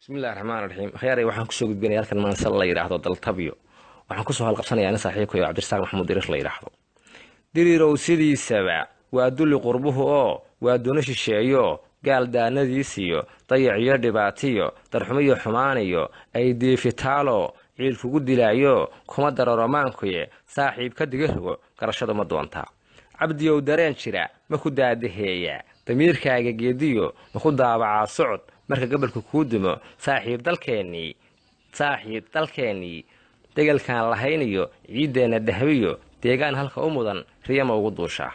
bismillahi raxmaan raxiim khayaaray waxaan kusoo gudbinaya halkan maansal la yidhaahdo daltabyo waxaan kusoo halqabsanayaa nin saaxiibkayo cabdirasaaq maxamuud dirir la yidhaahdo diriirow sidiisaba waa dulli qurbuhu oo waa duna shisheeyo gaal daanadiisiyo dayaciyo dhibaatiyo darxumiyo xumaaniyo ay diifitaalo ciil kugu dilaayo kuma daro romaankuye saaxiib ka diga rogo garashadu ma doontaa cabdiyow dareen jira ma ku daadaheeya damiirkaaga geediyo ma ku daabacaa socod marka gobolka kuu dumo saaxiib dalkeennii degalkaan lahayniyo ciiddeenna dahabiyo deegaan halka u mudan riyama ugu duushaa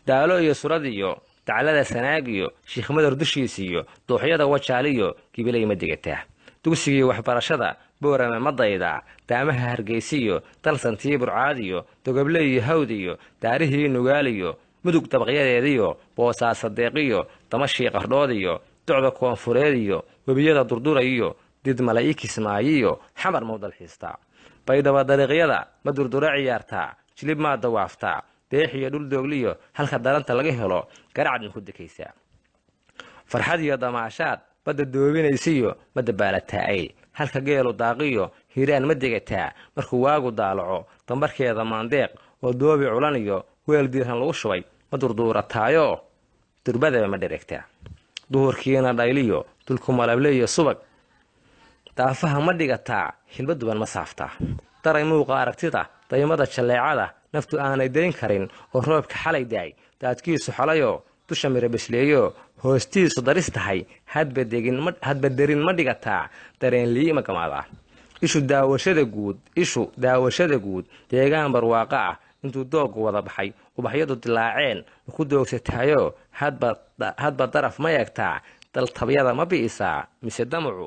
daalo iyo suradiyo daclada sanaagiyo shiikhmadar dushiisiyo dooxyada wajaaliyo gibilay ma digataa dugsigii waxbarashada boorame ma daydaa daamaha hargaysiyo dalsantii burcaadiyo dogoble iyo hawdiyo daarihii nugaaliyo mudug dabaqyadeediyo boosaasa deeqiyo damashii qardhoodiyo docda koonfureediyo webiyada durdurayiyo didmala ii kismaayiyo xamar mau dalxiistaa baydhaba dariiqyada ma durdura ciyaartaa jilib maa dawaaftaa deex iyo dhul doogliyo halka daranta laga helo garacad ma ku dekaysaa farxad iyo damaashaad badda doobinaysiyo ma dabaalataa-ay halka geelu daaqiyo hiiraan ma degataa markuu waagu daalaco dambarkeeda maandeeq oo doobi culaniyo weel diirhan lagu shubay ma durduurataayo durbadaba ma dheregtaa duhurkiina dhayliyo dulkumalable iyo subag daafaha ma dhigataa hilba duban ma saaftaa daray muuqa aragtida daymada jalleecada naftu aanay dayn karin oo roobka xalay daay daadkiisu xalayoo dusha mira besleeyo hoostiisu daris tahay hadba derin ma dhigataa dareenlii ma gamaadaa ishu daawashada guud deegaan barwaaqo ah intuu dooggu wada baxay ubaxyadu dilaaceen ma ku doogsataayo hadba daraf ma eegtaa daltabyada ma bi'isaa mise damacu